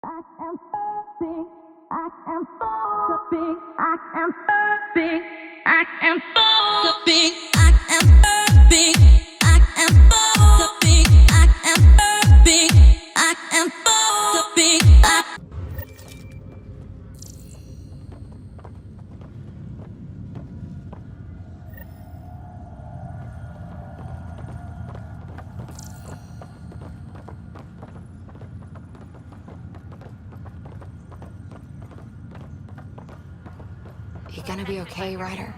I am big. I am so big. I am so big. I am so big. I am so big. I am so big. I am so big. I am so big. You gonna be okay, Ryder?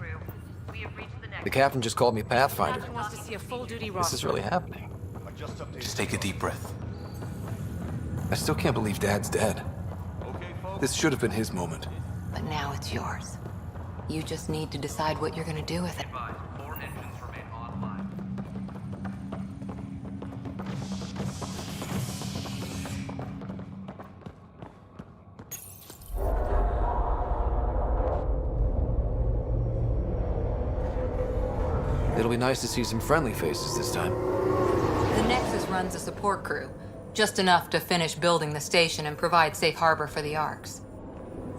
The captain just called me Pathfinder. Captain wants to see a full-duty This is really happening. Just take a deep breath. I still can't believe Dad's dead. This should have been his moment. But now it's yours. You just need to decide what you're gonna do with it. It'll be nice to see some friendly faces this time. The Nexus runs a support crew. Just enough to finish building the station and provide safe harbor for the Arks.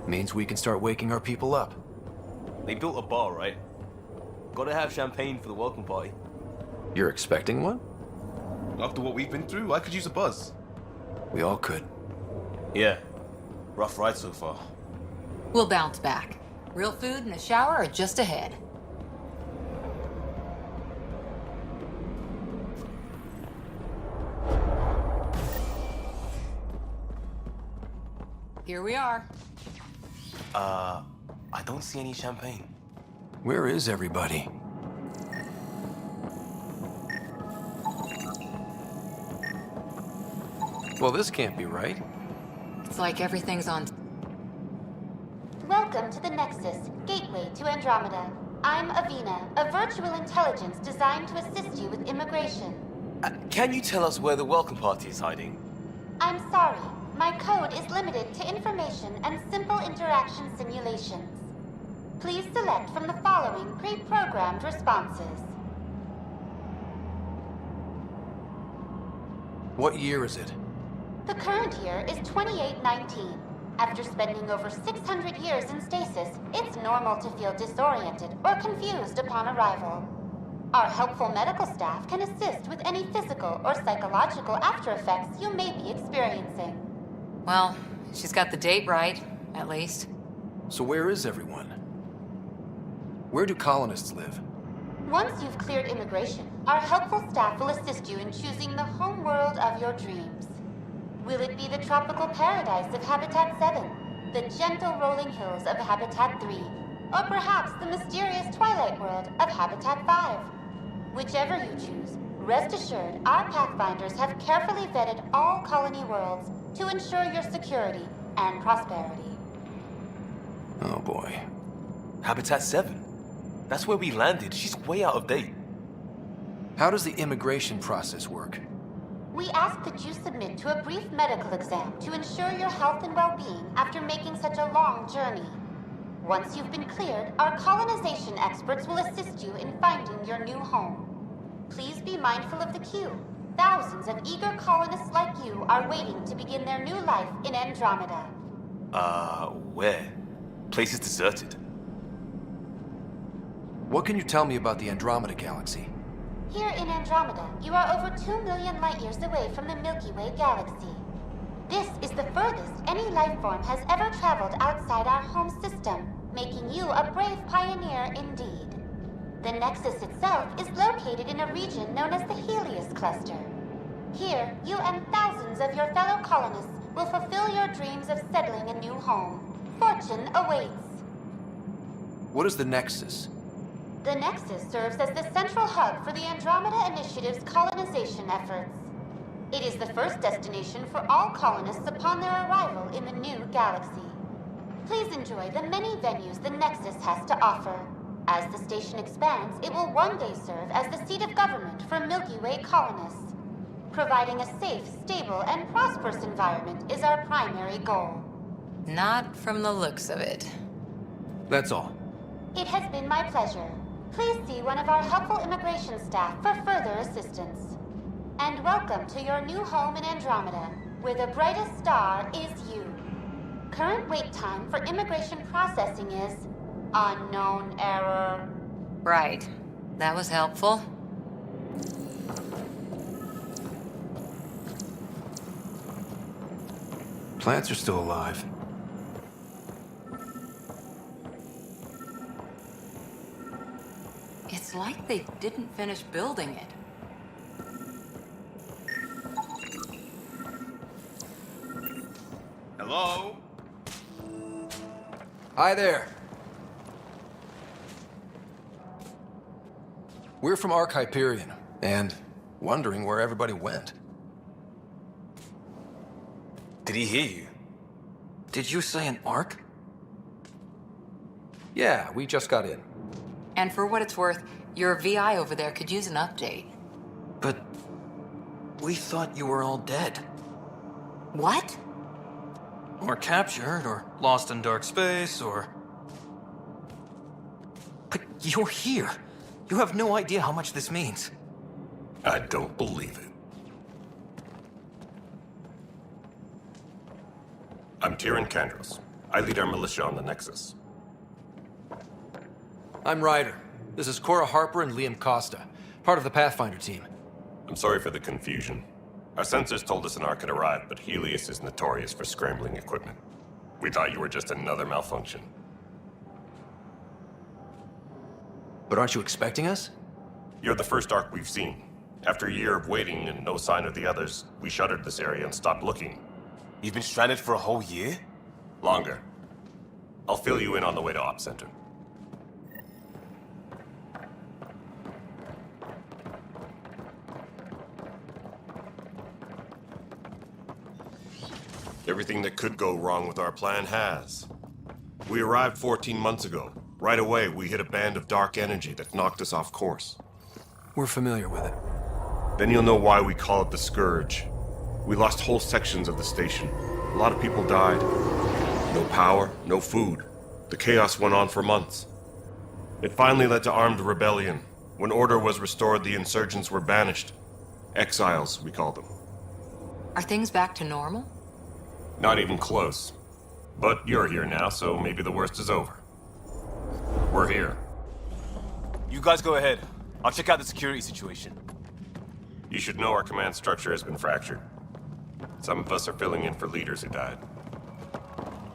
Means we can start waking our people up. They built a bar, right? Gotta have champagne for the welcome party. You're expecting one? After what we've been through, I could use a buzz. We all could. Yeah. Rough ride so far. We'll bounce back. Real food and a shower are just ahead. Here we are. I don't see any champagne. Where is everybody? Well, this can't be right. It's like everything's on. Welcome to the Nexus, gateway to Andromeda. I'm Avina, a virtual intelligence designed to assist you with immigration. Can you tell us where the welcome party is hiding? I'm sorry, my code is limited to information and simple interaction simulations. Please select from the following pre-programmed responses. What year is it? The current year is 2819. After spending over 600 years in stasis, it's normal to feel disoriented or confused upon arrival. Our helpful medical staff can assist with any physical or psychological after effects you may be experiencing. Well, she's got the date right, at least. So where is everyone? Where do colonists live? Once you've cleared immigration, our helpful staff will assist you in choosing the home world of your dreams. Will it be the tropical paradise of Habitat 7, the gentle rolling hills of Habitat 3, or perhaps the mysterious twilight world of Habitat 5? Whichever you choose, rest assured our Pathfinders have carefully vetted all colony worlds to ensure your security and prosperity. Oh boy. Habitat 7. That's where we landed. She's way out of date. How does the immigration process work? We ask that you submit to a brief medical exam to ensure your health and well-being after making such a long journey. Once you've been cleared, our colonization experts will assist you in finding your new home. Please be mindful of the queue. Thousands of eager colonists like you are waiting to begin their new life in Andromeda. Where? Place is deserted. What can you tell me about the Andromeda galaxy? Here in Andromeda, you are over 2 million light-years away from the Milky Way galaxy. This is the furthest any life form has ever traveled outside our home system, making you a brave pioneer indeed. The Nexus itself is located in a region known as the Helios Cluster. Here, you and thousands of your fellow colonists will fulfill your dreams of settling a new home. Fortune awaits. What is the Nexus? The Nexus serves as the central hub for the Andromeda Initiative's colonization efforts. It is the first destination for all colonists upon their arrival in the new galaxy. Please enjoy the many venues the Nexus has to offer. As the station expands, it will one day serve as the seat of government for Milky Way colonists. Providing a safe, stable, and prosperous environment is our primary goal. Not from the looks of it. That's all. It has been my pleasure. Please see one of our helpful immigration staff for further assistance. And welcome to your new home in Andromeda, where the brightest star is you. current wait time for immigration processing is unknown error. Right. That was helpful. Plants are still alive. It's like they didn't finish building it. Hello? Hi there. We're from Ark Hyperion, and wondering where everybody went. Did he hear you? Did you say an arc? Yeah, we just got in. And for what it's worth, your VI over there could use an update. But we thought you were all dead. What? Or captured, or lost in dark space, or... But you're here. You have no idea how much this means. I don't believe it. I'm Tyrion Kandros. I lead our militia on the Nexus. I'm Ryder. This is Cora Harper and Liam Costa, part of the Pathfinder team. I'm sorry for the confusion. Our sensors told us an Ark had arrived, but Helios is notorious for scrambling equipment. We thought you were just another malfunction. But aren't you expecting us? You're the first Ark we've seen. After a year of waiting and no sign of the others, we shuttered this area and stopped looking. You've been stranded for a whole year? Longer. I'll fill you in on the way to Op Center. Everything that could go wrong with our plan has. We arrived 14 months ago. Right away, we hit a band of dark energy that knocked us off course. We're familiar with it. Then you'll know why we call it the Scourge. We lost whole sections of the station. A lot of people died. No power, no food. The chaos went on for months. It finally led to armed rebellion. When order was restored, the insurgents were banished. Exiles, we call them. Are things back to normal? Not even close. But you're here now, so maybe the worst is over. We're here. You guys go ahead. I'll check out the security situation. You should know our command structure has been fractured. Some of us are filling in for leaders who died.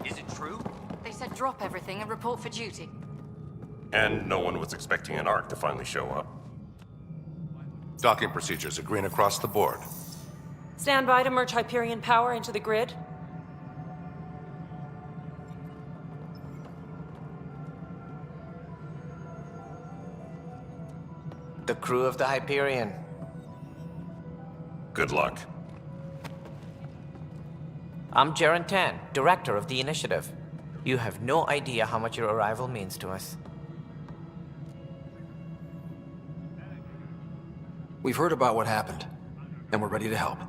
Is it true? They said drop everything and report for duty. And no one was expecting an Ark to finally show up. Docking procedures are green across the board. Stand by to merge Hyperion power into the grid. The crew of the Hyperion. Good luck. I'm Jaren Tan, director of the initiative. You have no idea how much your arrival means to us. We've heard about what happened, and we're ready to help.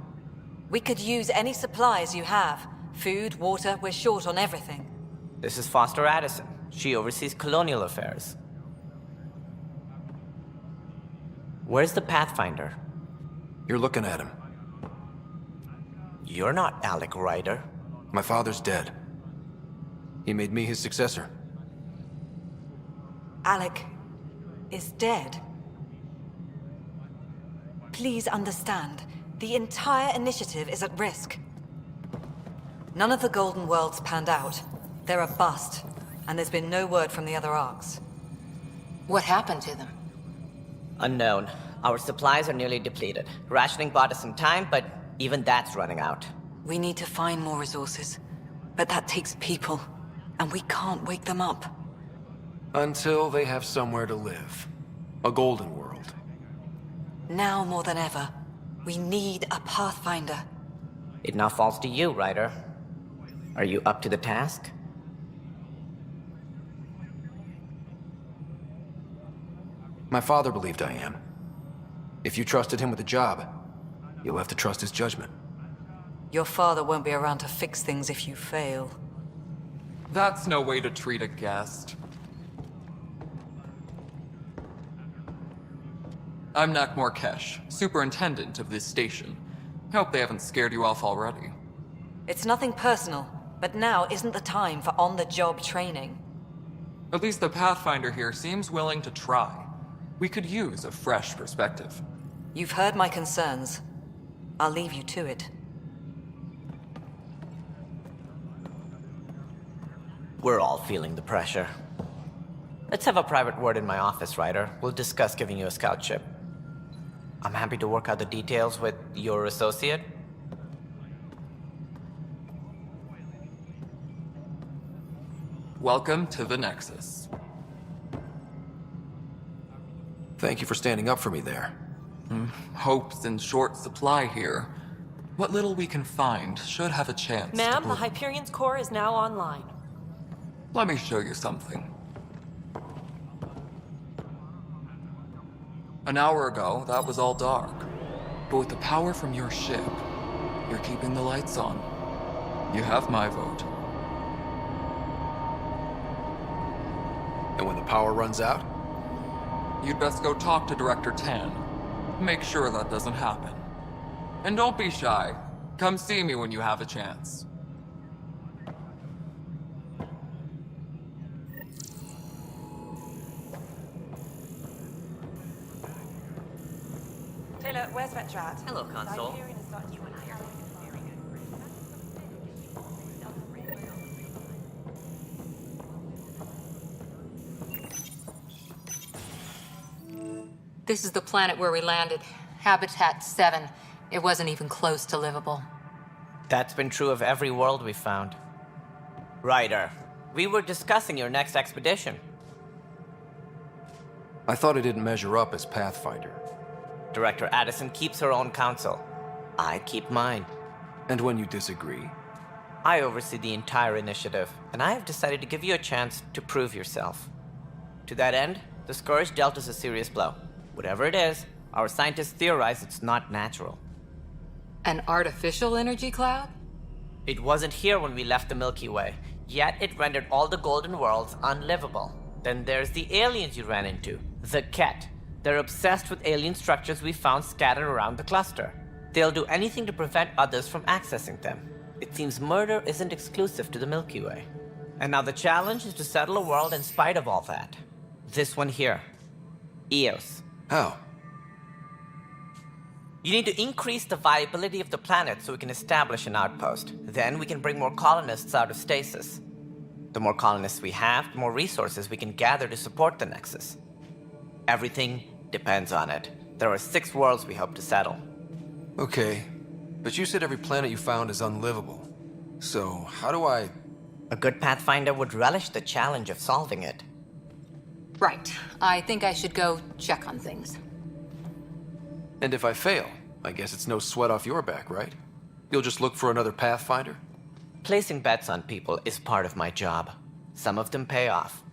We could use any supplies you have. Food, water, we're short on everything. This is Foster Addison. She oversees colonial affairs. Where's the Pathfinder? You're looking at him. You're not Alec Ryder. My father's dead. He made me his successor. Alec is dead. Please understand, the entire initiative is at risk. None of the Golden Worlds panned out. They're a bust, and there's been no word from the other arcs. What happened to them? Unknown. Our supplies are nearly depleted. Rationing bought us some time, but even that's running out. We need to find more resources, but that takes people, and we can't wake them up. Until they have somewhere to live. A golden world. Now more than ever, we need a Pathfinder. It now falls to you, Ryder. Are you up to the task? My father believed I am. If you trusted him with a job, you'll have to trust his judgment. Your father won't be around to fix things if you fail. That's no way to treat a guest. I'm Nak Morkesh, superintendent of this station. Hope they haven't scared you off already. It's nothing personal, But now isn't the time for on-the-job training. At least the Pathfinder here seems willing to try. We could use a fresh perspective. You've heard my concerns. I'll leave you to it. We're all feeling the pressure. Let's have a private word in my office, Ryder. We'll discuss giving you a scout ship. I'm happy to work out the details with your associate. Welcome to the Nexus. Thank you for standing up for me there. Hope's in short supply here. What little we can find should have a chance. Ma'am, the Hyperion's core is now online. Let me show you something. An hour ago, that was all dark. But with the power from your ship, you're keeping the lights on. You have my vote. And when the power runs out? You'd best go talk to Director Tan. Make sure that doesn't happen. And don't be shy. Come see me when you have a chance. Taylor, where's Vetrat? Hello, Console. This is the planet where we landed. Habitat 7. It wasn't even close to livable. That's been true of every world we've found. Ryder, we were discussing your next expedition. I thought it didn't measure up as Pathfinder. Director Addison keeps her own counsel. I keep mine. And when you disagree? I oversee the entire initiative, and I have decided to give you a chance to prove yourself. To that end, the Scourge dealt us a serious blow. Whatever it is, our scientists theorize it's not natural. An artificial energy cloud? It wasn't here when we left the Milky Way, yet it rendered all the golden worlds unlivable. Then there's the aliens you ran into, the Ket. They're obsessed with alien structures we found scattered around the cluster. They'll do anything to prevent others from accessing them. It seems murder isn't exclusive to the Milky Way. And now the challenge is to settle a world in spite of all that. This one here. Eos. How? You need to increase the viability of the planet so we can establish an outpost. Then we can bring more colonists out of stasis. The more colonists we have, the more resources we can gather to support the Nexus. Everything depends on it. There are 6 worlds we hope to settle. Okay, but you said every planet you found is unlivable. So, how do I... A good Pathfinder would relish the challenge of solving it. Right. I think I should go check on things. And if I fail, I guess it's no sweat off your back, right? You'll just look for another Pathfinder? Placing bets on people is part of my job. Some of them pay off.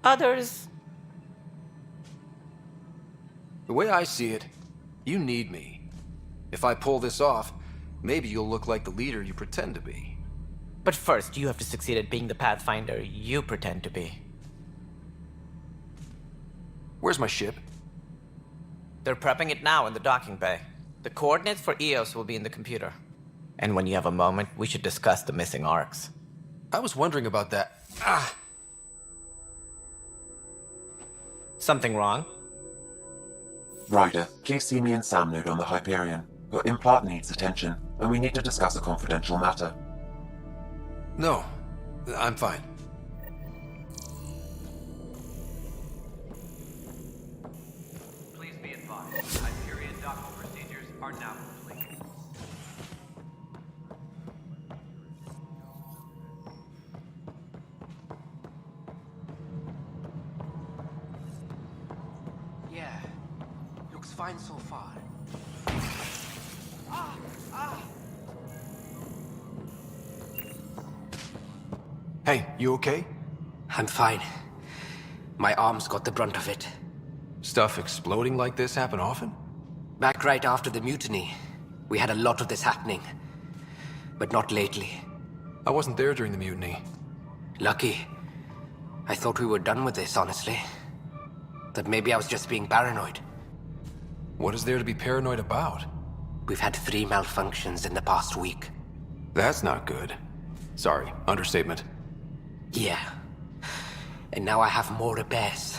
Others... The way I see it, you need me. If I pull this off, maybe you'll look like the leader you pretend to be. But first, you have to succeed at being the Pathfinder you pretend to be. Where's my ship? They're prepping it now in the docking bay. The coordinates for Eos will be in the computer. And when you have a moment, we should discuss the missing arcs. I was wondering about that. Ah! Something wrong? Ryder, please see me and Sam Node on the Hyperion. Your implant needs attention, and we need to discuss a confidential matter. No, I'm fine. Please be advised, Hyperion docking procedures are now complete. Yeah, looks fine so far. Hey, you okay? I'm fine. My arms got the brunt of it. Stuff exploding like this happen often? Back right after the mutiny, we had a lot of this happening. But not lately. I wasn't there during the mutiny. Lucky. I thought we were done with this, honestly. That maybe I was just being paranoid. What is there to be paranoid about? We've had 3 malfunctions in the past week. That's not good. Sorry, understatement. Yeah. And now I have more repairs.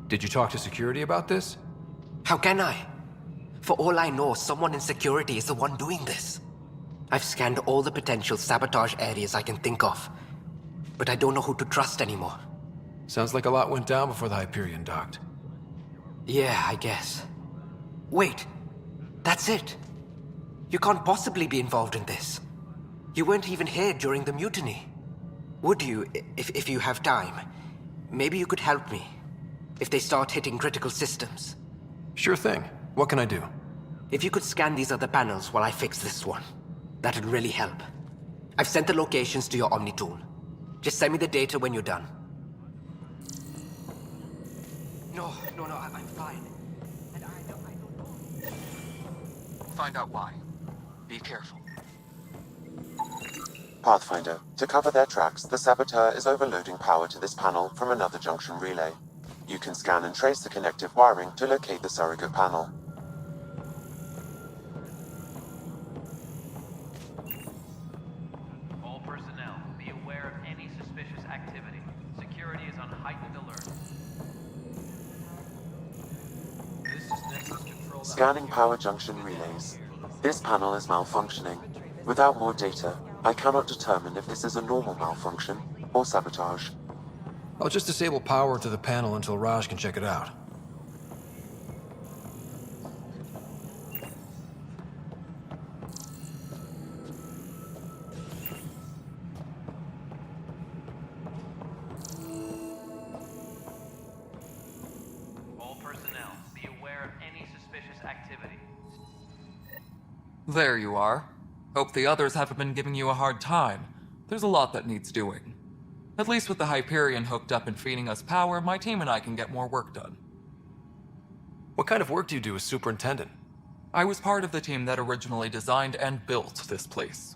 Did you talk to security about this? How can I? For all I know, someone in security is the one doing this. I've scanned all the potential sabotage areas I can think of, but I don't know who to trust anymore. Sounds like a lot went down before the Hyperion docked. Yeah, I guess. Wait, that's it. You can't possibly be involved in this. You weren't even here during the mutiny. Would you, if you have time? Maybe you could help me, if they start hitting critical systems. Sure thing. What can I do? If you could scan these other panels while I fix this one, that'd really help. I've sent the locations to your Omni tool. Just send me the data when you're done. No, I'm fine. And I don't know. Find out why. Be careful. Pathfinder, to cover their tracks, the saboteur is overloading power to this panel from another junction relay. You can scan and trace the connective wiring to locate the surrogate panel. All personnel, be aware of any suspicious activity. Security is on heightened alert. This is Nexus Control. Scanning power junction relays. This panel is malfunctioning. Without more data, I cannot determine if this is a normal malfunction or sabotage. I'll just disable power to the panel until Raj can check it out. All personnel, be aware of any suspicious activity. There you are. Hope the others haven't been giving you a hard time. There's a lot that needs doing. At least with the Hyperion hooked up and feeding us power, my team and I can get more work done. What kind of work do you do as superintendent? I was part of the team that originally designed and built this place.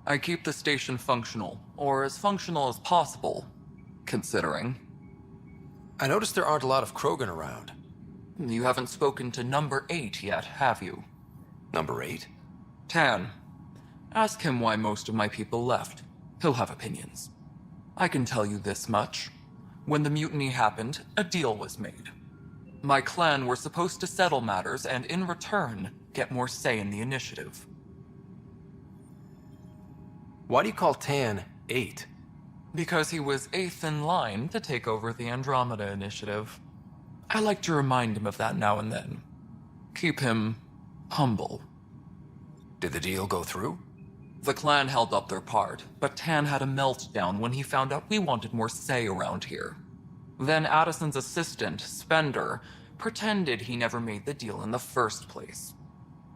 I keep the station functional, or as functional as possible, considering. I noticed there aren't a lot of Krogan around. You haven't spoken to number 8 yet, have you? Number 8? Tan. Ask him why most of my people left. He'll have opinions. I can tell you this much. When the mutiny happened, a deal was made. My clan were supposed to settle matters and, in return, get more say in the initiative. Why do you call Tan 8? Because he was 8th in line to take over the Andromeda initiative. I like to remind him of that now and then. Keep him humble. Did the deal go through? The clan held up their part, but Tan had a meltdown when he found out we wanted more say around here. Then Addison's assistant, Spender, pretended he never made the deal in the first place.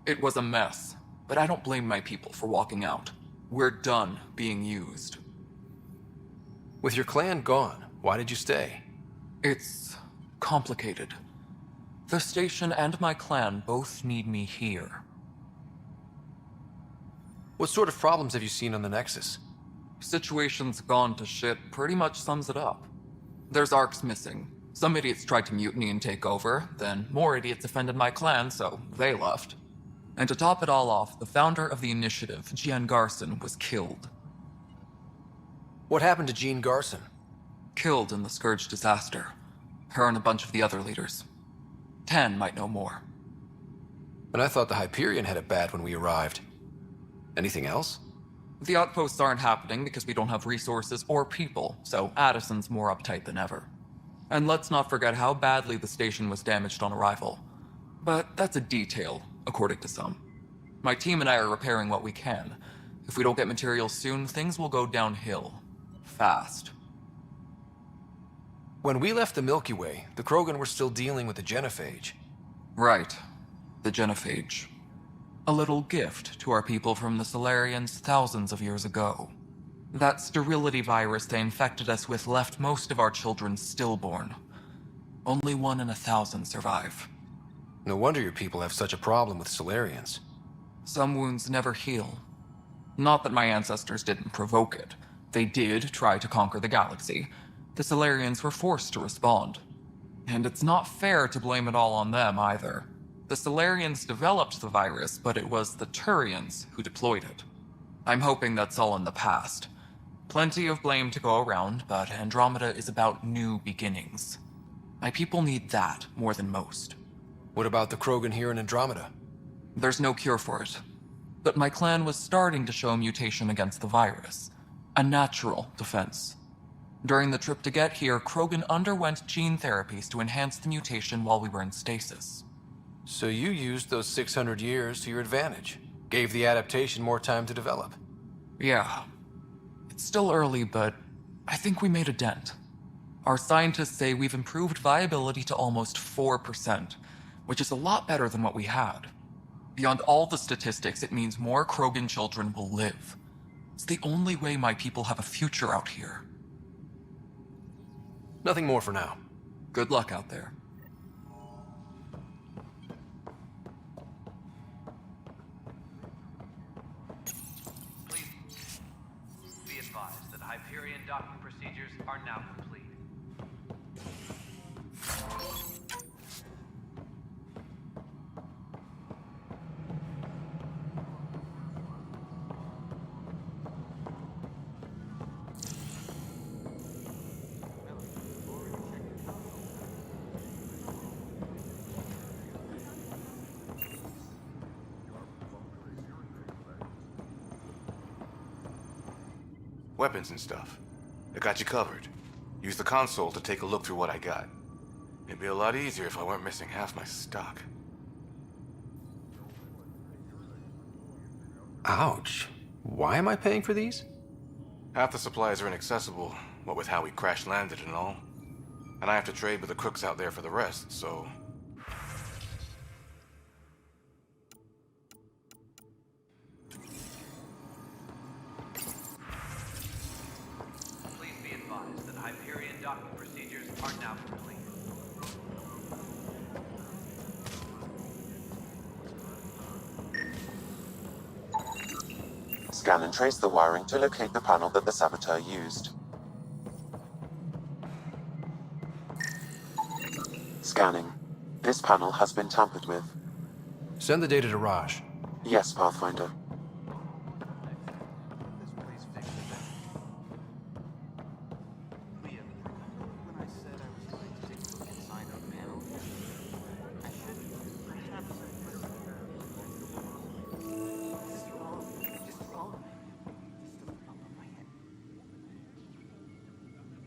It was a mess, but I don't blame my people for walking out. We're done being used. With your clan gone, why did you stay? It's complicated. The station and my clan both need me here. What sort of problems have you seen on the Nexus? Situation's gone to shit pretty much sums it up. There's arcs missing. Some idiots tried to mutiny and take over, then more idiots offended my clan, so they left. And to top it all off, the founder of the initiative, Jean Garson, was killed. What happened to Jean Garson? Killed in the Scourge disaster. Her and a bunch of the other leaders. Tan might know more. And I thought the Hyperion had it bad when we arrived. Anything else? The outposts aren't happening because we don't have resources or people, so Addison's more uptight than ever. And let's not forget how badly the station was damaged on arrival. But that's a detail, according to some. My team and I are repairing what we can. If we don't get materials soon, things will go downhill. Fast. When we left the Milky Way, the Krogan were still dealing with the genophage. Right. The genophage. A little gift to our people from the Solarians thousands of years ago. That sterility virus they infected us with left most of our children stillborn. Only 1 in 1,000 survive. No wonder your people have such a problem with Solarians. Some wounds never heal. Not that my ancestors didn't provoke it. They did try to conquer the galaxy. The Solarians were forced to respond. And it's not fair to blame it all on them either. The Solarians developed the virus, but it was the Turians who deployed it. I'm hoping that's all in the past. Plenty of blame to go around, but Andromeda is about new beginnings. My people need that more than most. What about the Krogan here in Andromeda? There's no cure for it. But my clan was starting to show mutation against the virus. A natural defense. During the trip to get here, Krogan underwent gene therapies to enhance the mutation while we were in stasis. So you used those 600 years to your advantage. Gave the adaptation more time to develop. Yeah. It's still early, but I think we made a dent. Our scientists say we've improved viability to almost 4%, which is a lot better than what we had. Beyond all the statistics, it means more Krogan children will live. It's the only way my people have a future out here. Nothing more for now. Good luck out there. Please be advised that Hyperion docking procedures are now complete. Weapons and stuff. I got you covered. Use the console to take a look through what I got. It'd be a lot easier if I weren't missing half my stock. Ouch. Why am I paying for these? Half the supplies are inaccessible, what with how we crash landed and all. And I have to trade with the crooks out there for the rest, so... Please be advised that Hyperion docking procedures are now complete. Scan and trace the wiring to locate the panel that the saboteur used. Scanning. This panel has been tampered with. Send the data to Raj. Yes, Pathfinder.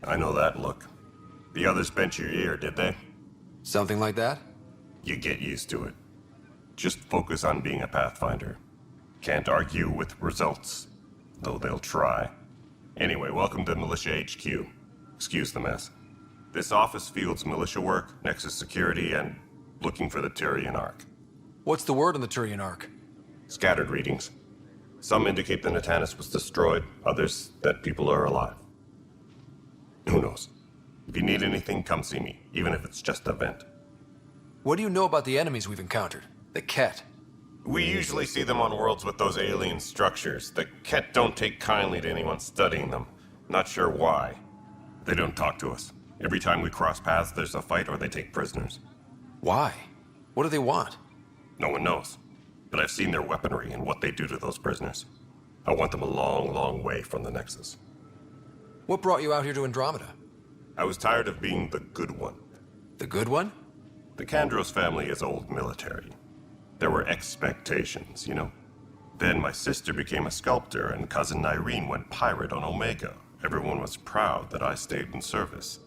I know that look. The others bent your ear, did they? Something like that? You get used to it. Just focus on being a Pathfinder. Can't argue with results, though they'll try. Anyway, welcome to Militia HQ. Excuse the mess. This office fields militia work, Nexus security, and looking for the Turian Ark. What's the word on the Turian Ark? Scattered readings. Some indicate the Natanus was destroyed, others that people are alive. Who knows? If you need anything, come see me, even if it's just a vent. What do you know about the enemies we've encountered? The Ket. We usually see them on worlds with those alien structures. The Ket don't take kindly to anyone studying them. Not sure why. They don't talk to us. Every time we cross paths, there's a fight or they take prisoners. Why? What do they want? No one knows. But I've seen their weaponry and what they do to those prisoners. I want them a long, long way from the Nexus. What brought you out here to Andromeda? I was tired of being the good one. The good one? The Kandros family is old military. There were expectations, you know? Then my sister became a sculptor and cousin Irene went pirate on Omega. Everyone was proud that I stayed in service.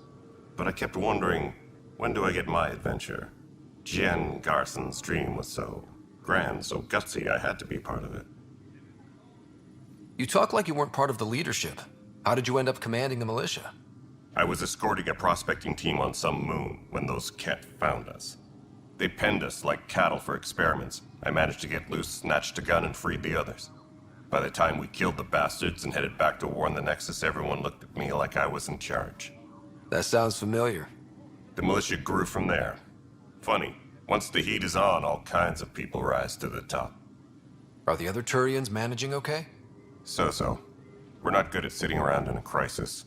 But I kept wondering, when do I get my adventure? Jen Garson's dream was so grand, so gutsy, I had to be part of it. You talk like you weren't part of the leadership. How did you end up commanding the militia? I was escorting a prospecting team on some moon when those Ket found us. They penned us like cattle for experiments. I managed to get loose, snatched a gun, and freed the others. By the time we killed the bastards and headed back to warn the Nexus, everyone looked at me like I was in charge. That sounds familiar. The militia grew from there. Funny, once the heat is on, all kinds of people rise to the top. Are the other Turians managing okay? So-so. We're not good at sitting around in a crisis.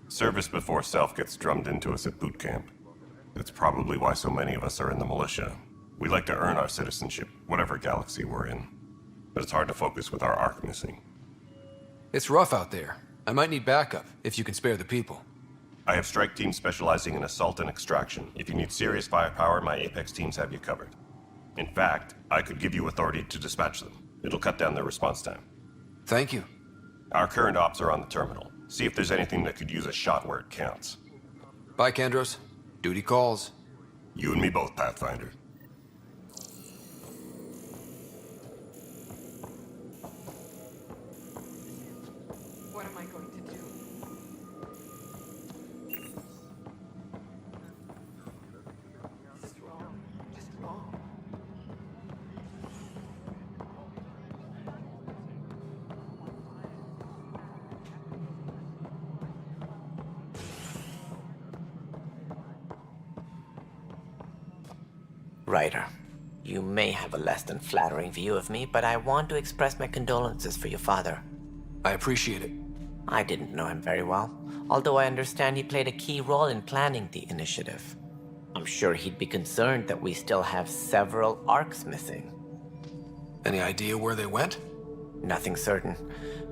Service before self gets drummed into us at boot camp. That's probably why so many of us are in the militia. We like to earn our citizenship, whatever galaxy we're in. But it's hard to focus with our arc missing. It's rough out there. I might need backup, if you can spare the people. I have strike teams specializing in assault and extraction. If you need serious firepower, my Apex teams have you covered. In fact, I could give you authority to dispatch them. It'll cut down their response time. Thank you. Our current ops are on the terminal. See if there's anything that could use a shot where it counts. Bye, Kandros. Duty calls. You and me both, Pathfinder. What am I going to do? This is wrong. Just wrong. Ryder, you may have a less than flattering view of me, but I want to express my condolences for your father. I appreciate it. I didn't know him very well, although I understand he played a key role in planning the initiative. I'm sure he'd be concerned that we still have several arcs missing. Any idea where they went? Nothing certain,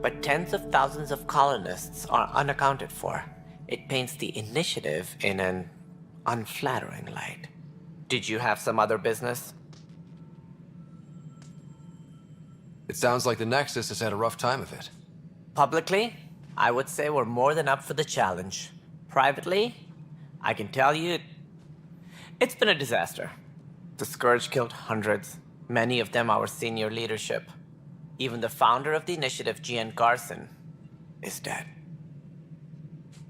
but tens of thousands of colonists are unaccounted for. It paints the initiative in an unflattering light. Did you have some other business? It sounds like the Nexus has had a rough time of it. Publicly, I would say we're more than up for the challenge. Privately, I can tell you, it's been a disaster. The Scourge killed hundreds, many of them our senior leadership. Even the founder of the initiative, Gian Garson, is dead.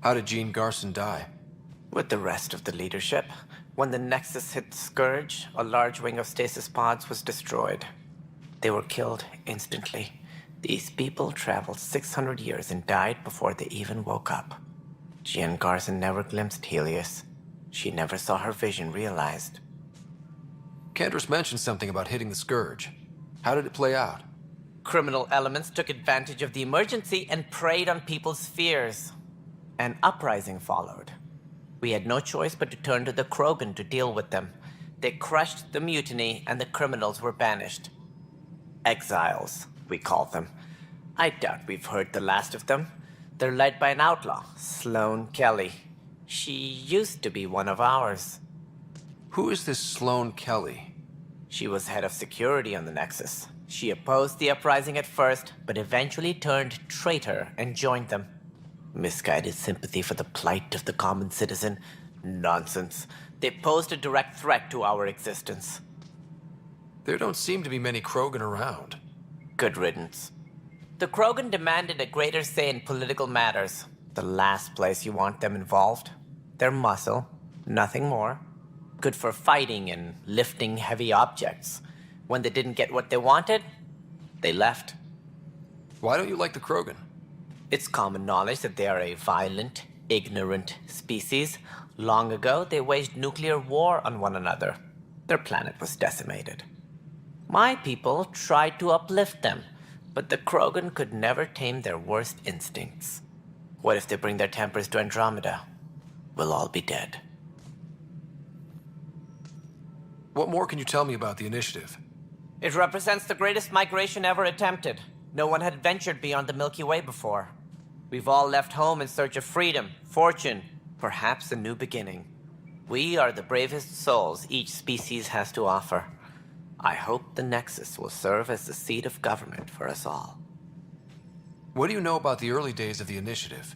How did Jean Garson die? With the rest of the leadership, when the Nexus hit the Scourge, a large wing of stasis pods was destroyed. They were killed instantly. These people traveled 600 years and died before they even woke up. Gian Garson never glimpsed Helios. She never saw her vision realized. Kandros mentioned something about hitting the Scourge. How did it play out? Criminal elements took advantage of the emergency and preyed on people's fears. An uprising followed. We had no choice but to turn to the Krogan to deal with them. They crushed the mutiny and the criminals were banished. Exiles, we call them. I doubt we've heard the last of them. They're led by an outlaw, Sloane Kelly. She used to be one of ours. Who is this Sloane Kelly? She was head of security on the Nexus. She opposed the uprising at first, but eventually turned traitor and joined them. Misguided sympathy for the plight of the common citizen? Nonsense. They posed a direct threat to our existence. There don't seem to be many Krogan around. Good riddance. The Krogan demanded a greater say in political matters. The last place you want them involved. They're muscle, nothing more. Good for fighting and lifting heavy objects. When they didn't get what they wanted, they left. Why don't you like the Krogan? It's common knowledge that they are a violent, ignorant species. Long ago, they waged nuclear war on one another. Their planet was decimated. My people tried to uplift them, but the Krogan could never tame their worst instincts. What if they bring their tempers to Andromeda? We'll all be dead. What more can you tell me about the initiative? It represents the greatest migration ever attempted. No one had ventured beyond the Milky Way before. We've all left home in search of freedom, fortune, perhaps a new beginning. We are the bravest souls each species has to offer. I hope the Nexus will serve as the seat of government for us all. What do you know about the early days of the initiative?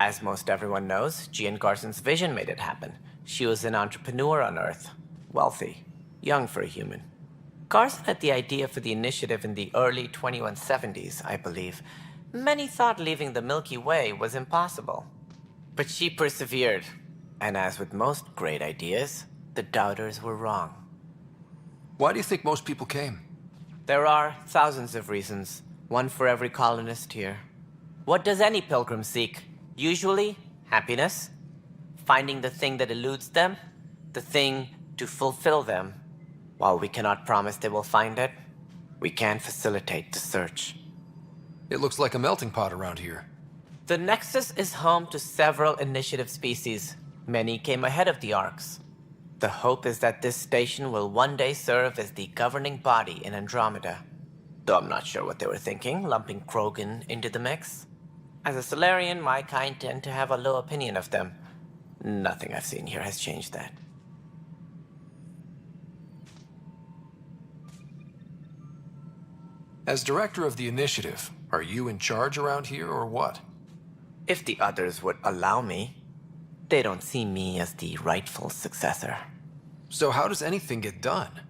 As most everyone knows, Gian Garson's vision made it happen. She was an entrepreneur on Earth. Wealthy. Young for a human. Garson had the idea for the initiative in the early 2170s, I believe. Many thought leaving the Milky Way was impossible. But she persevered. And as with most great ideas, the doubters were wrong. Why do you think most people came? There are thousands of reasons, one for every colonist here. What does any pilgrim seek? Usually, happiness. Finding the thing that eludes them, the thing to fulfill them. While we cannot promise they will find it, we can facilitate the search. It looks like a melting pot around here. The Nexus is home to several initiative species. Many came ahead of the Arcs. The hope is that this station will one day serve as the governing body in Andromeda. Though I'm not sure what they were thinking, lumping Krogan into the mix. As a Solarian, my kind tend to have a low opinion of them. Nothing I've seen here has changed that. As director of the initiative, are you in charge around here or what? If the others would allow me, they don't see me as the rightful successor. So how does anything get done?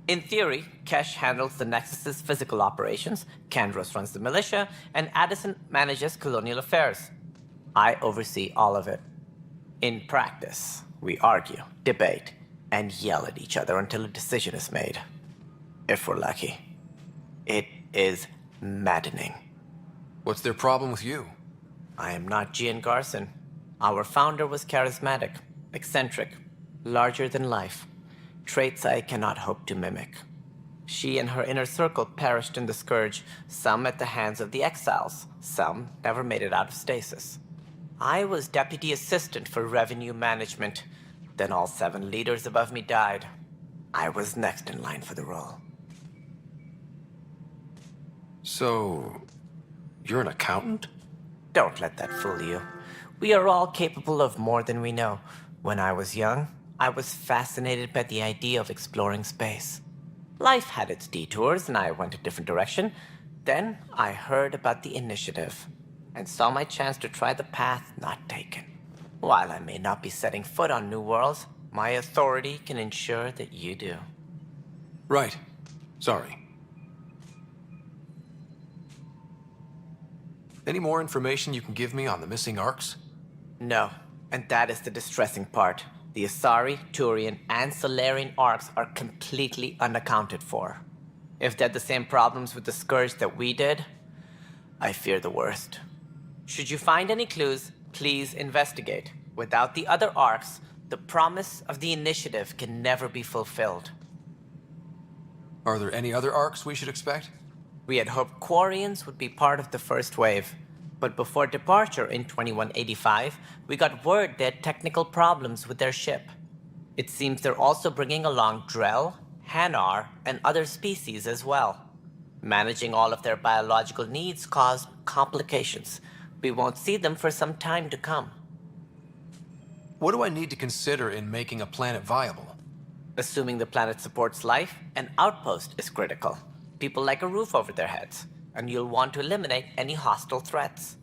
In theory, Kesh handles the Nexus's physical operations, Kandros runs the militia, and Addison manages colonial affairs. I oversee all of it. In practice, we argue, debate, and yell at each other until a decision is made. If we're lucky. It is maddening. What's their problem with you? I am not Gian Garson. Our founder was charismatic, eccentric, larger than life. Traits I cannot hope to mimic. She and her inner circle perished in the Scourge, some at the hands of the Exiles, some never made it out of stasis. I was deputy assistant for revenue management. Then all 7 leaders above me died. I was next in line for the role. So, you're an accountant? Don't let that fool you. We are all capable of more than we know. When I was young, I was fascinated by the idea of exploring space. Life had its detours, and I went a different direction. Then I heard about the initiative, and saw my chance to try the path not taken. While I may not be setting foot on new worlds, my authority can ensure that you do. Right. Sorry. Any more information you can give me on the missing arcs? No, and that is the distressing part. The Asari, Turian, and Solarian arcs are completely unaccounted for. If they had the same problems with the Scourge that we did, I fear the worst. Should you find any clues, please investigate. Without the other arcs, the promise of the initiative can never be fulfilled. Are there any other arcs we should expect? We had hoped Quarians would be part of the first wave, but before departure in 2185, we got word they had technical problems with their ship. It seems they're also bringing along Drell, Hanar, and other species as well. Managing all of their biological needs caused complications. We won't see them for some time to come. What do I need to consider in making a planet viable? Assuming the planet supports life, an outpost is critical. People like a roof over their heads, and you'll want to eliminate any hostile threats.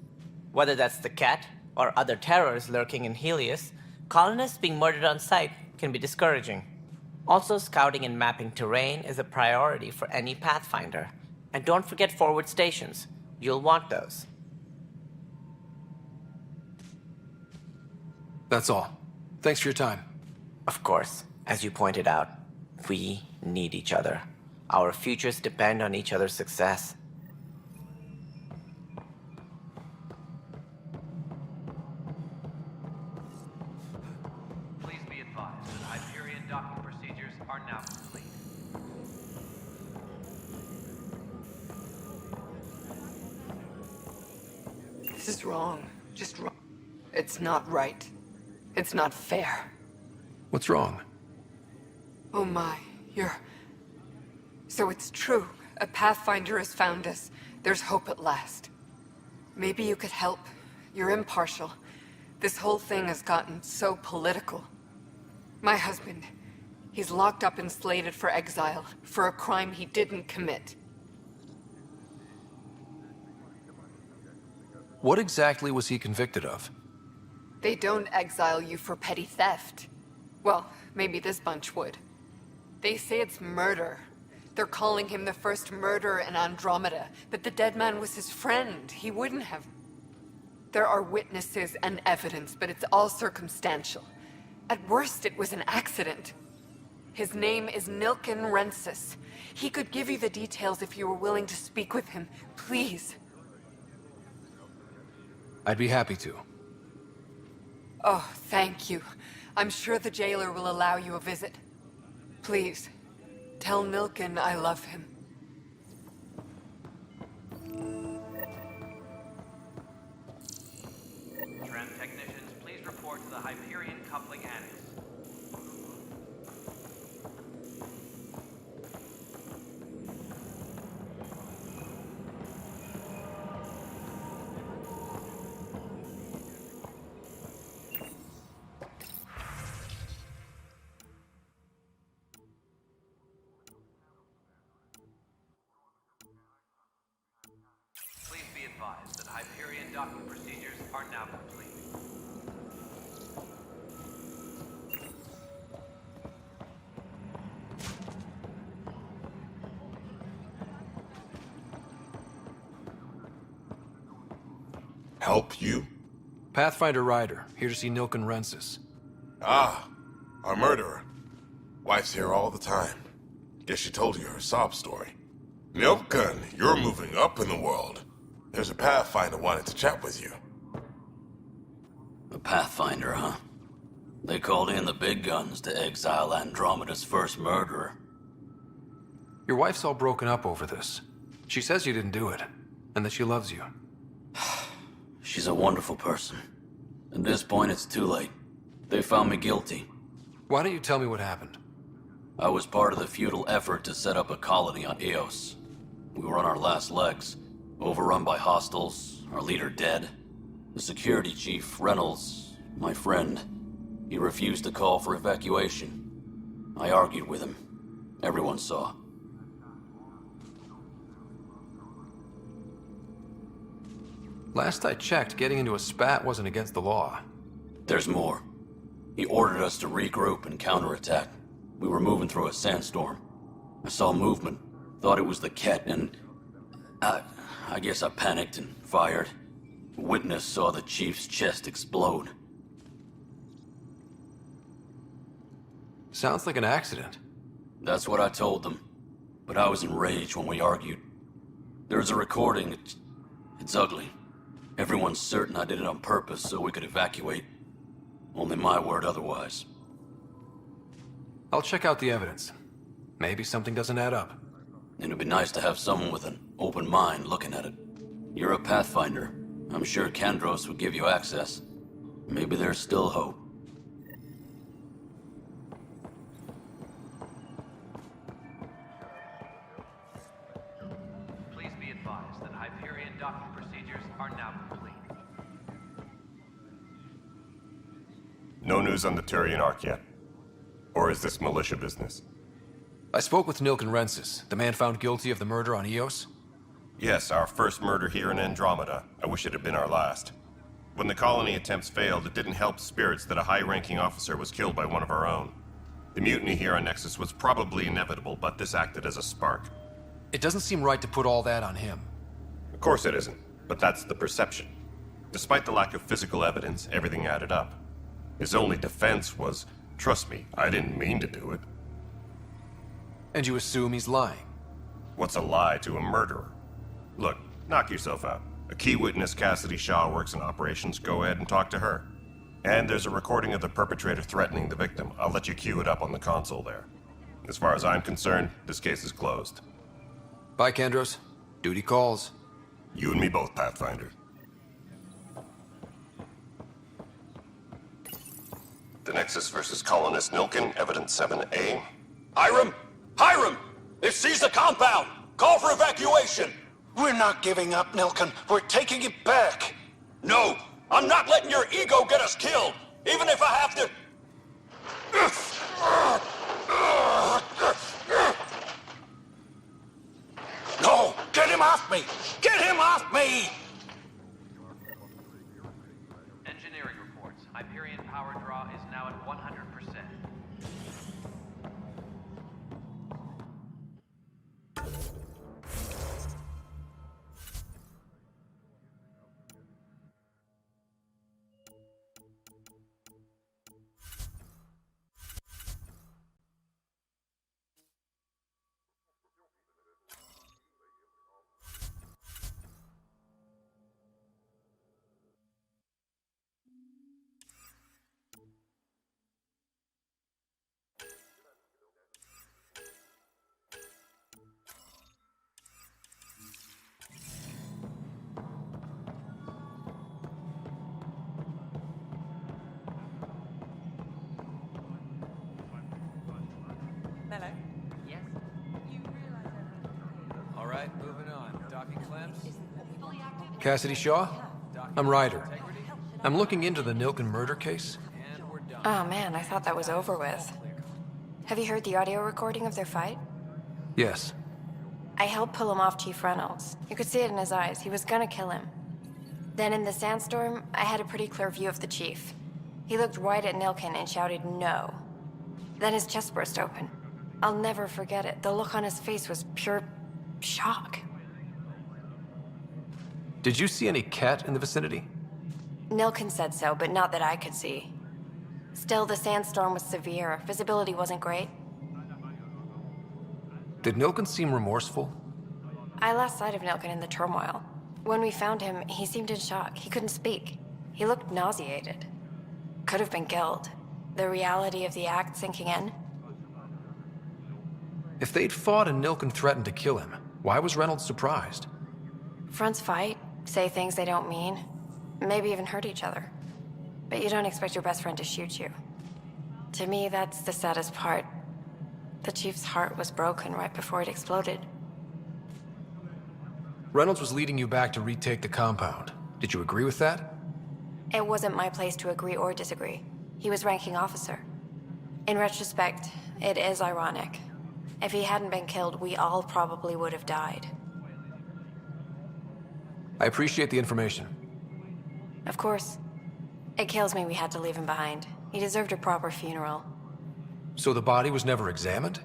Whether that's the cat or other terrors lurking in Helios, colonists being murdered on sight can be discouraging. Also, scouting and mapping terrain is a priority for any Pathfinder. And don't forget forward stations. You'll want those. That's all. Thanks for your time. Of course, as you pointed out, we need each other. Our futures depend on each other's success. Please be advised that Hyperion docking procedures are now complete. This is wrong. Just wrong. It's not right. It's not fair. What's wrong? Oh my, So it's true. A Pathfinder has found us. There's hope at last. Maybe you could help. You're impartial. This whole thing has gotten so political. My husband, he's locked up and slated for exile for a crime he didn't commit. What exactly was he convicted of? They don't exile you for petty theft. Well, maybe this bunch would. They say it's murder. They're calling him the first murderer in Andromeda, but the dead man was his friend. He wouldn't have. There are witnesses and evidence, but it's all circumstantial. At worst, it was an accident. His name is Nilken Rensis. He could give you the details if you were willing to speak with him. Please. I'd be happy to. Oh, thank you. I'm sure the jailer will allow you a visit. Please, tell Nilken I love him. Tram technicians, please report to the Hyperion coupling annex. docking procedures are now complete. Help you? Pathfinder Rider, here to see Nilken Rensis. Ah, our murderer. Wife's here all the time. Guess she told you her sob story. Nilken, you're moving up in the world. There's a Pathfinder wanting to chat with you. A Pathfinder, huh? They called in the big guns to exile Andromeda's first murderer. Your wife's all broken up over this. She says you didn't do it, and that she loves you. She's a wonderful person. At this point, it's too late. They found me guilty. Why don't you tell me what happened? I was part of the futile effort to set up a colony on Eos. We were on our last legs, overrun by hostiles, our leader dead. The security chief, Reynolds, my friend, he refused to call for evacuation. I argued with him. Everyone saw. Last I checked, getting into a spat wasn't against the law. There's more. He ordered us to regroup and counterattack. We were moving through a sandstorm. I saw movement, thought it was the Ket, and I guess I panicked and fired. A witness saw the chief's chest explode. Sounds like an accident. That's what I told them. But I was enraged when we argued. There's a recording. It's ugly. Everyone's certain I did it on purpose so we could evacuate. Only my word otherwise. I'll check out the evidence. Maybe something doesn't add up. It'd be nice to have someone with an open mind looking at it. You're a Pathfinder. I'm sure Kandros would give you access. Maybe there's still hope. Please be advised that Hyperion docking procedures are now complete. No news on the Turian Ark yet? Or is this militia business? I spoke with Nilken Rensis, the man found guilty of the murder on Eos. Yes, our first murder here in Andromeda. I wish it had been our last. When the colony attempts failed, it didn't help spirits that a high-ranking officer was killed by one of our own. The mutiny here on Nexus was probably inevitable, but this acted as a spark. It doesn't seem right to put all that on him. Of course it isn't, but that's the perception. Despite the lack of physical evidence, everything added up. His only defense was, trust me, I didn't mean to do it. And you assume he's lying? What's a lie to a murderer? Look, knock yourself out. A key witness, Cassidy Shaw, works in operations. Go ahead and talk to her. And there's a recording of the perpetrator threatening the victim. I'll let you cue it up on the console there. As far as I'm concerned, this case is closed. Bye, Kandros. Duty calls. You and me both, Pathfinder. The Nexus versus Colonist Nilken, Evidence 7A. Hiram! Hiram! They've seized the compound! Call for evacuation! We're not giving up, Nilken. We're taking it back. No! I'm not letting your ego get us killed! Even if I have to... No! Get him off me! Get him off me! Engineering reports. Hyperion power draw is now at 100%. Hello? Yes? All right, moving on. Docking clamps? Cassidy Shaw? I'm Ryder. I'm looking into the Nilken murder case. Oh man, I thought that was over with. Have you heard the audio recording of their fight? Yes. I helped pull him off Chief Reynolds. You could see it in his eyes. He was gonna kill him. Then in the sandstorm, I had a pretty clear view of the chief. He looked right at Nilkin and shouted no. Then his chest burst open. I'll never forget it. The look on his face was pure shock. Did you see any cat in the vicinity? Nilkin said so, but not that I could see. Still, the sandstorm was severe. Visibility wasn't great. Did Nilkin seem remorseful? I lost sight of Nilkin in the turmoil. When we found him, he seemed in shock. He couldn't speak. He looked nauseated. Could have been killed. The reality of the act sinking in. If they'd fought and Nilkin threatened to kill him, why was Reynolds surprised? Fronts fight, say things they don't mean, maybe even hurt each other. But you don't expect your best friend to shoot you. To me, that's the saddest part. The chief's heart was broken right before it exploded. Reynolds was leading you back to retake the compound. Did you agree with that? It wasn't my place to agree or disagree. He was ranking officer. In retrospect, it is ironic. If he hadn't been killed, we all probably would have died. I appreciate the information. Of course. It kills me we had to leave him behind. He deserved a proper funeral. So the body was never examined?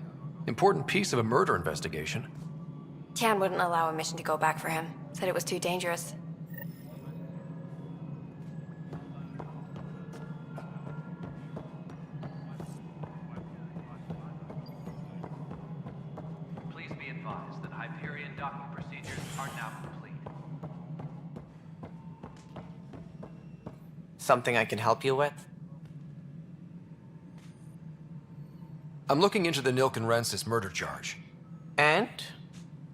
Important piece of a murder investigation. Tian wouldn't allow a mission to go back for him. Said it was too dangerous. Please be advised that Hyperion docking procedures are now complete. Something I can help you with? I'm looking into the Nilkin Rensis murder charge. And?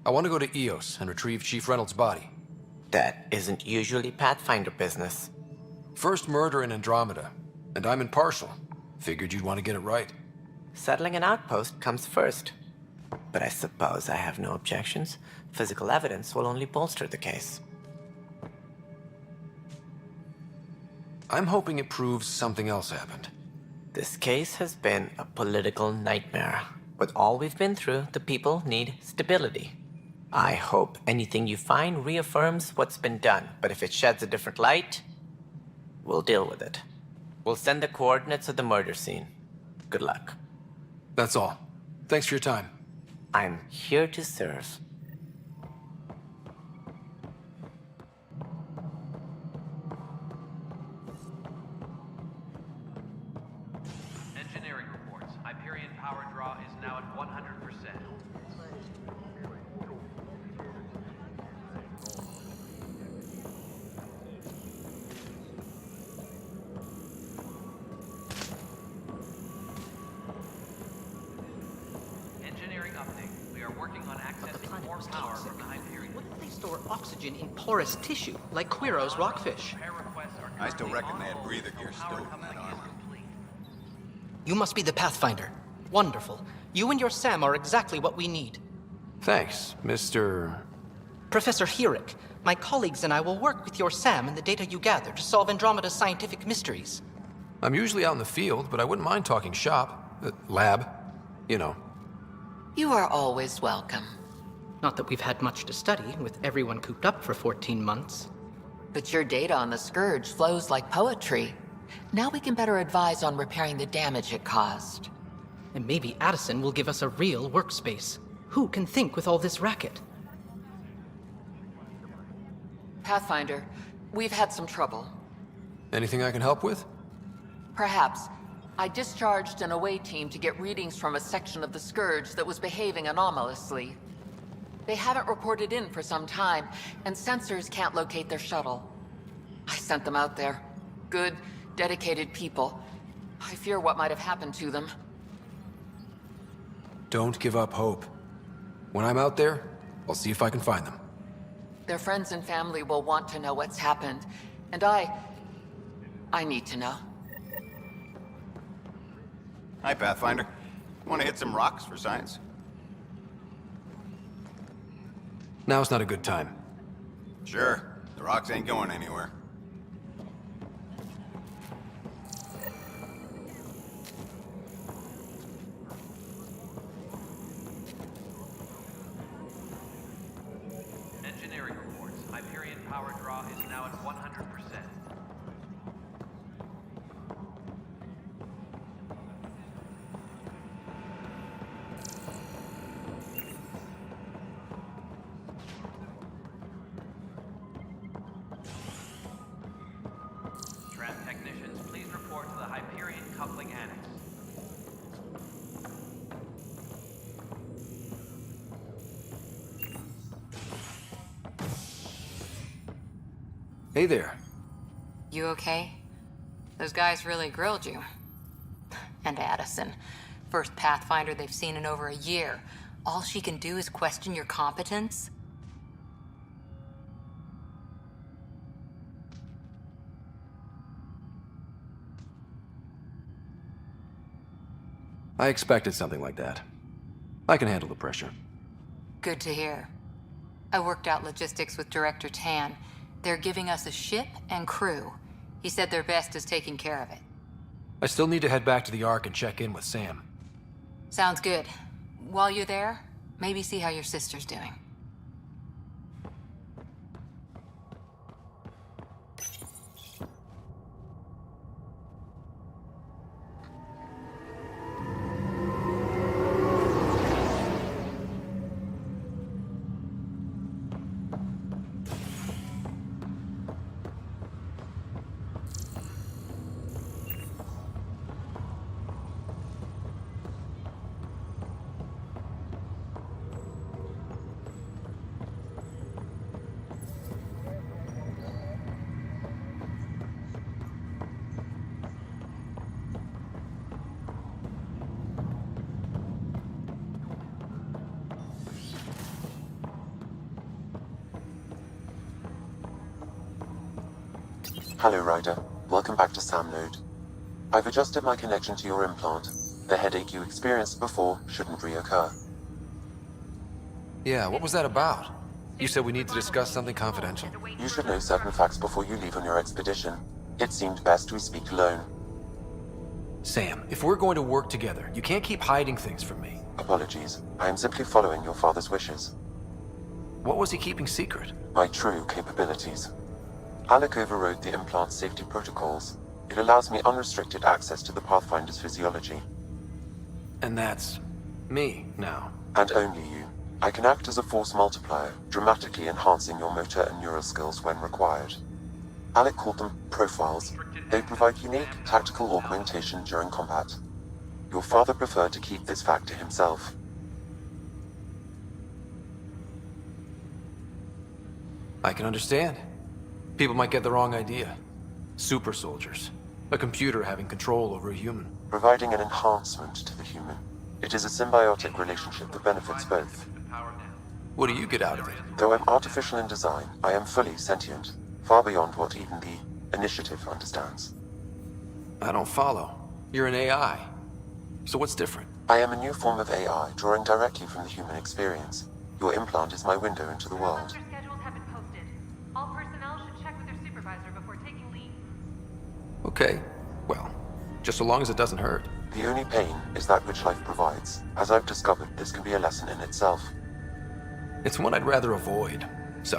I want to go to Eos and retrieve Chief Reynolds' body. That isn't usually Pathfinder business. First murder in Andromeda, and I'm impartial. Figured you'd want to get it right. Settling an outpost comes first. But I suppose I have no objections. Physical evidence will only bolster the case. I'm hoping it proves something else happened. This case has been a political nightmare. With all we've been through, the people need stability. I hope anything you find reaffirms what's been done, but if it sheds a different light, we'll deal with it. We'll send the coordinates of the murder scene. Good luck. That's all. Thanks for your time. I'm here to serve. Engineering reports. Hyperion power draw is now at 100%. Engineering update. We are working on accessing more power from the Hyperion. Wouldn't they store oxygen in porous tissue, like Quiro's rockfish? I still reckon they had breather gear stowed in that armor. You must be the Pathfinder. Wonderful. You and your Sam are exactly what we need. Thanks, Mr. Professor Herrick, my colleagues and I will work with your Sam and the data you gather to solve Andromeda's scientific mysteries. I'm usually out in the field, but I wouldn't mind talking shop. Lab. You know. You are always welcome. Not that we've had much to study, with everyone cooped up for 14 months. But your data on the Scourge flows like poetry. Now we can better advise on repairing the damage it caused. And maybe Addison will give us a real workspace. Who can think with all this racket? Pathfinder, we've had some trouble. Anything I can help with? Perhaps. I discharged an away team to get readings from a section of the Scourge that was behaving anomalously. They haven't reported in for some time, and sensors can't locate their shuttle. I sent them out there. Good, dedicated people. I fear what might have happened to them. Don't give up hope. When I'm out there, I'll see if I can find them. Their friends and family will want to know what's happened, and I need to know. Hi, Pathfinder. Want to hit some rocks for science? Now's not a good time. Sure. The rocks ain't going anywhere. Engineering reports. Hyperion power draw is now at 100%. technicians, please report to the Hyperion Coupling Annex. Hey there. You okay? Those guys really grilled you. And Addison. First Pathfinder they've seen in over a year. All she can do is question your competence? I expected something like that. I can handle the pressure. Good to hear. I worked out logistics with Director Tan. They're giving us a ship and crew. He said their best is taking care of it. I still need to head back to the Ark and check in with Sam. Sounds good. While you're there, maybe see how your sister's doing. Hello, Ryder. Welcome back to Sam Node. I've adjusted my connection to your implant. The headache you experienced before shouldn't reoccur. Yeah, what was that about? You said we need to discuss something confidential. You should know certain facts before you leave on your expedition. It seemed best we speak alone. Sam, if we're going to work together, you can't keep hiding things from me. Apologies. I am simply following your father's wishes. What was he keeping secret? My true capabilities. Alec overrode the implant's safety protocols. It allows me unrestricted access to the Pathfinder's physiology. And that's me now. And only you. I can act as a force multiplier, dramatically enhancing your motor and neural skills when required. Alec called them profiles. They provide unique tactical augmentation during combat. Your father preferred to keep this fact to himself. I can understand. People might get the wrong idea. Super soldiers. A computer having control over a human. Providing an enhancement to the human. It is a symbiotic relationship that benefits both. What do you get out of it? Though I'm artificial in design, I am fully sentient. Far beyond what even the Initiative understands. I don't follow. You're an AI. So what's different? I am a new form of AI, drawing directly from the human experience. Your implant is my window into the world. All personnel should check with their supervisor before taking leave. Okay. Well, just so long as it doesn't hurt. The only pain is that which life provides. As I've discovered, this can be a lesson in itself. It's one I'd rather avoid. So,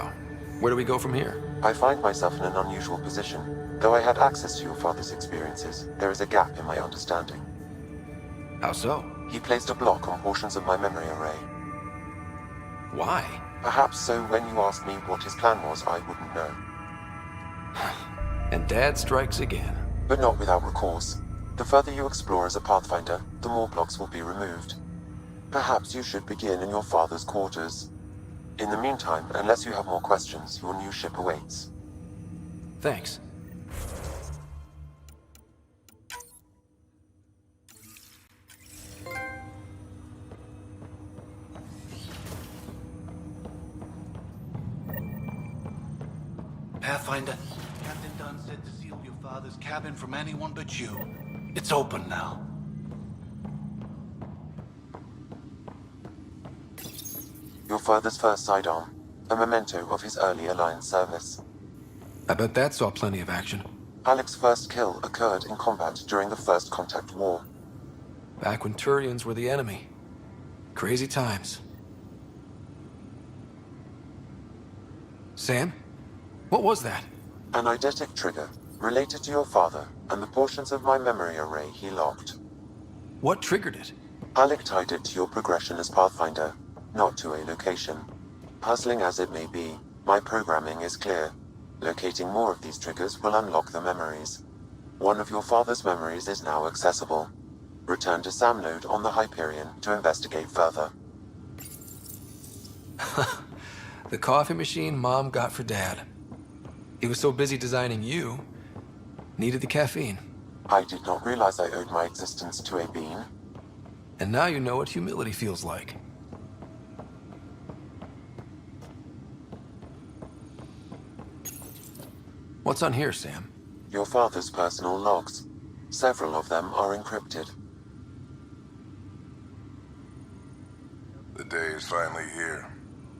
where do we go from here? I find myself in an unusual position. Though I had access to your father's experiences, there is a gap in my understanding. How so? He placed a block on portions of my memory array. Why? Perhaps so when you asked me what his plan was, I wouldn't know. And Dad strikes again. But not without recourse. The further you explore as a Pathfinder, the more blocks will be removed. Perhaps you should begin in your father's quarters. In the meantime, unless you have more questions, your new ship awaits. Thanks. Pathfinder, Captain Dunn said to seal your father's cabin from anyone but you. It's open now. Your father's first sidearm, a memento of his early Alliance service. I bet that saw plenty of action. Alec's first kill occurred in combat during the First Contact War. Back when Turians were the enemy. Crazy times. Sam? What was that? An eidetic trigger, related to your father, and the portions of my memory array he locked. What triggered it? Alec tied it to your progression as Pathfinder, not to a location. Puzzling as it may be, my programming is clear. Locating more of these triggers will unlock the memories. One of your father's memories is now accessible. Return to Sam node on the Hyperion to investigate further. The coffee machine Mom got for Dad. He was so busy designing you, needed the caffeine. I did not realize I owed my existence to a bean. And now you know what humility feels like. What's on here, Sam? Your father's personal logs. Several of them are encrypted. The day is finally here.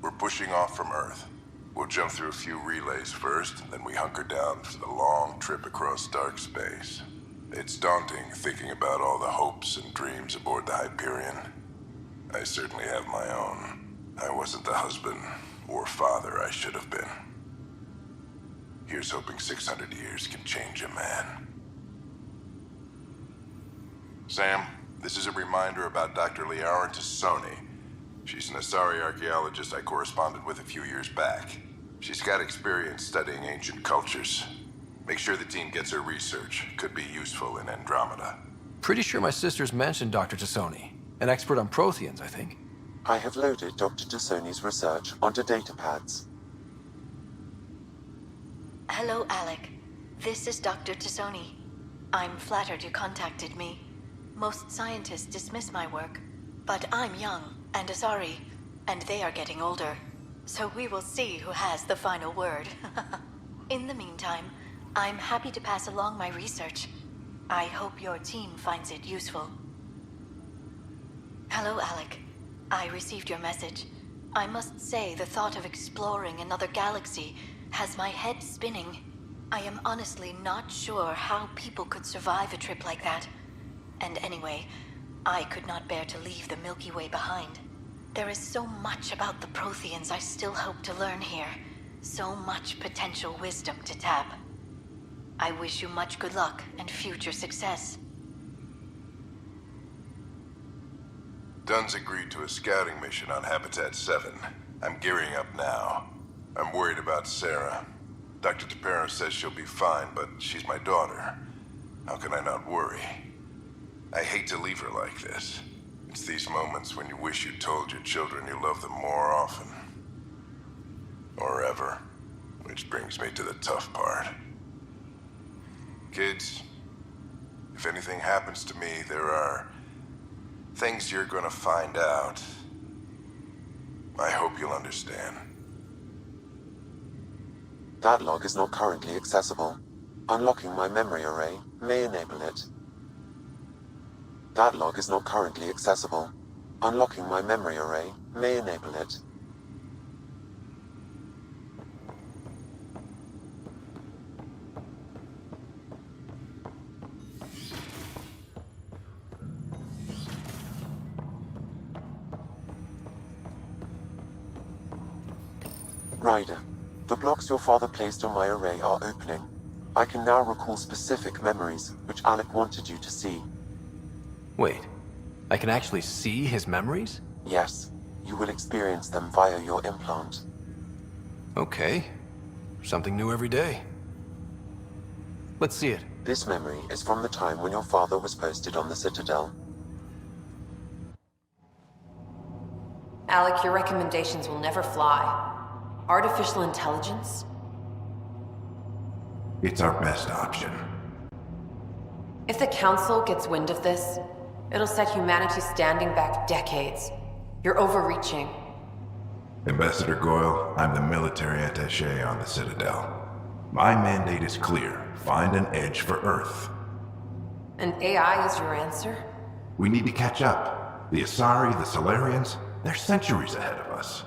We're pushing off from Earth. We'll jump through a few relays first, then we hunker down for the long trip across dark space. It's daunting thinking about all the hopes and dreams aboard the Hyperion. I certainly have my own. I wasn't the husband or father I should have been. Here's hoping 600 years can change a man. Sam, this is a reminder about Dr. Liara Tassoni. She's an Asari archaeologist I corresponded with a few years back. She's got experience studying ancient cultures. Make sure the team gets her research. Could be useful in Andromeda. Pretty sure my sisters mentioned Dr. Tassoni. An expert on Protheans, I think. I have loaded Dr. Tassoni's research onto datapads. Hello, Alec. This is Dr. Tassoni. I'm flattered you contacted me. Most scientists dismiss my work, but I'm young and Asari, and they are getting older. So we will see who has the final word. In the meantime, I'm happy to pass along my research. I hope your team finds it useful. Hello, Alec. I received your message. I must say the thought of exploring another galaxy has my head spinning. I am honestly not sure how people could survive a trip like that. And anyway, I could not bear to leave the Milky Way behind. There is so much about the Protheans I still hope to learn here. So much potential wisdom to tap. I wish you much good luck and future success. Dunn's agreed to a scouting mission on Habitat 7. I'm gearing up now. I'm worried about Sarah. Dr. Tapero says she'll be fine, but she's my daughter. How can I not worry? I hate to leave her like this. It's these moments when you wish you told your children you love them more often. Or ever. Which brings me to the tough part. Kids, if anything happens to me, there are things you're gonna find out. I hope you'll understand. That log is not currently accessible. Unlocking my memory array may enable it. That log is not currently accessible. Unlocking my memory array may enable it. Ryder, the blocks your father placed on my array are opening. I can now recall specific memories, which Alec wanted you to see. Wait, I can actually see his memories? Yes, you will experience them via your implant. Okay, something new every day. Let's see it. This memory is from the time when your father was posted on the Citadel. Alec, your recommendations will never fly. Artificial intelligence? It's our best option. If the Council gets wind of this, it'll set humanity standing back decades. You're overreaching. Ambassador Goyle, I'm the military attaché on the Citadel. My mandate is clear. Find an edge for Earth. And AI is your answer? We need to catch up. The Asari, the Solarians, they're centuries ahead of us.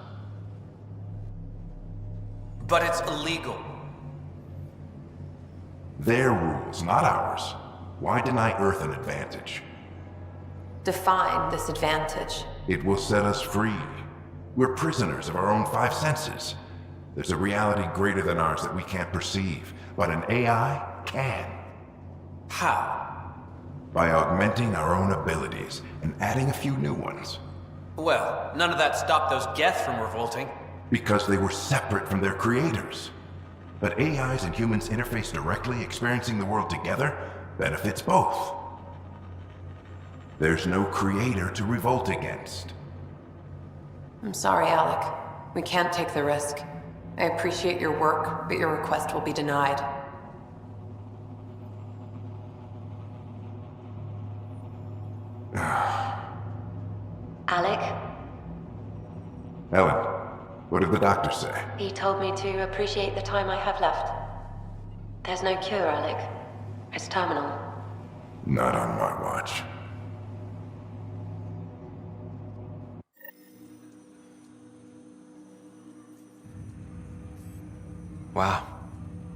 But it's illegal. Their rules, not ours. Why deny Earth an advantage? Define this advantage. It will set us free. We're prisoners of our own five senses. There's a reality greater than ours that we can't perceive, but an AI can. How? By augmenting our own abilities and adding a few new ones. Well, none of that stopped those Geth from revolting. Because they were separate from their creators. But AIs and humans interface directly, experiencing the world together. benefits both. There's no creator to revolt against. I'm sorry, Alec. We can't take the risk. I appreciate your work, but your request will be denied. Alec? Ellen, what did the doctor say? He told me to appreciate the time I have left. There's no cure, Alec. It's terminal. Not on my watch. Wow.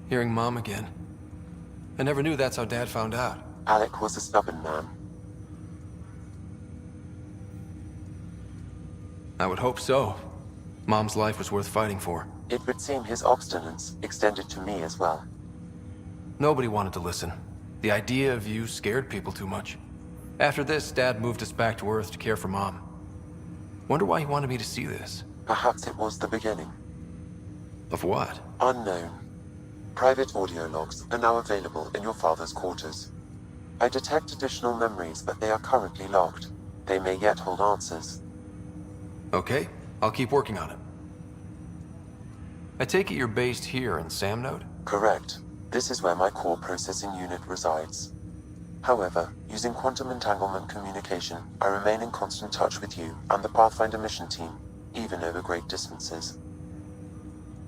Hearing Mom again. I never knew that's how Dad found out. Alec was a stubborn man. I would hope so. Mom's life was worth fighting for. It would seem his obstinance extended to me as well. Nobody wanted to listen. The idea of you scared people too much. After this, Dad moved us back to Earth to care for Mom. Wonder why he wanted me to see this. Perhaps it was the beginning. Of what? Unknown. Private audio logs are now available in your father's quarters. I detect additional memories, but they are currently logged. They may yet hold answers. Okay, I'll keep working on it. I take it you're based here in Sam Node? Correct. This is where my core processing unit resides. However, using quantum entanglement communication, I remain in constant touch with you and the Pathfinder mission team, even over great distances.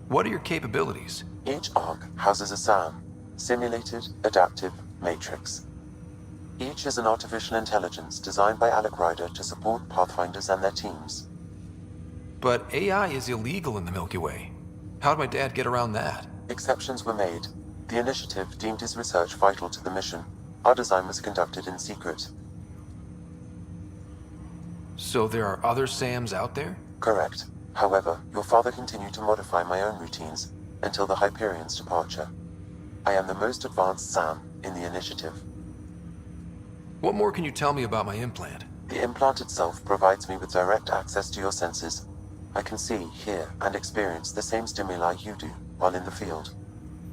What are your capabilities? Each arc houses a SAM, Simulated Adaptive Matrix. Each is an artificial intelligence designed by Alec Ryder to support Pathfinders and their teams. But AI is illegal in the Milky Way. How'd my dad get around that? Exceptions were made. The initiative deemed his research vital to the mission. Our design was conducted in secret. So there are other SAMs out there? Correct. However, your father continued to modify my own routines until the Hyperion's departure. I am the most advanced SAM in the initiative. What more can you tell me about my implant? The implant itself provides me with direct access to your senses. I can see, hear, and experience the same stimuli you do while in the field.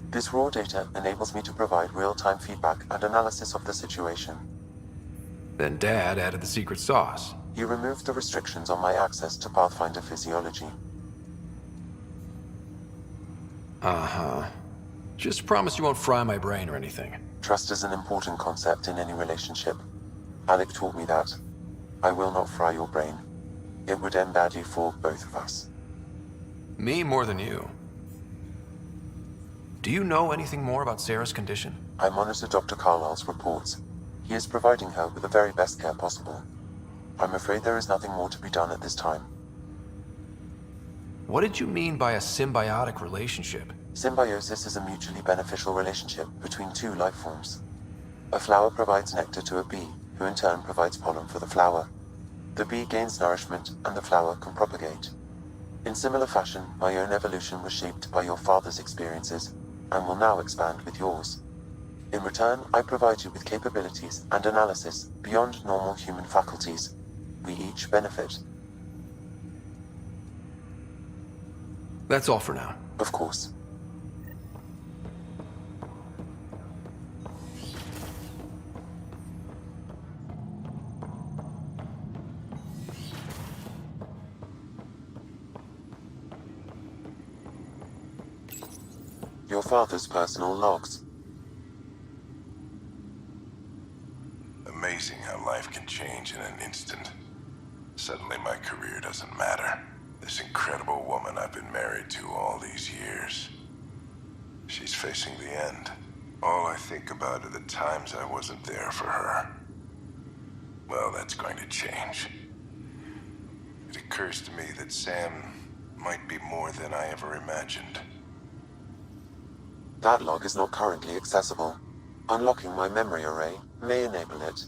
This raw data enables me to provide real-time feedback and analysis of the situation. Then Dad added the secret sauce. He removed the restrictions on my access to Pathfinder physiology. Uh-huh. Just promise you won't fry my brain or anything. Trust is an important concept in any relationship. Alec taught me that. I will not fry your brain. It would end badly for both of us. Me more than you. Do you know anything more about Sarah's condition? I monitor Dr. Carlisle's reports. He is providing her with the very best care possible. I'm afraid there is nothing more to be done at this time. What did you mean by a symbiotic relationship? Symbiosis is a mutually beneficial relationship between two life forms. A flower provides nectar to a bee, who in turn provides pollen for the flower. The bee gains nourishment, and the flower can propagate. In similar fashion, my own evolution was shaped by your father's experiences, and will now expand with yours. In return, I provide you with capabilities and analysis beyond normal human faculties. We each benefit. That's all for now. Of course. Your father's personal logs. Amazing how life can change in an instant. Suddenly my career doesn't matter. This incredible woman I've been married to all these years. She's facing the end. All I think about are the times I wasn't there for her. Well, that's going to change. It occurs to me that Sam might be more than I ever imagined. That log is not currently accessible. Unlocking my memory array may enable it.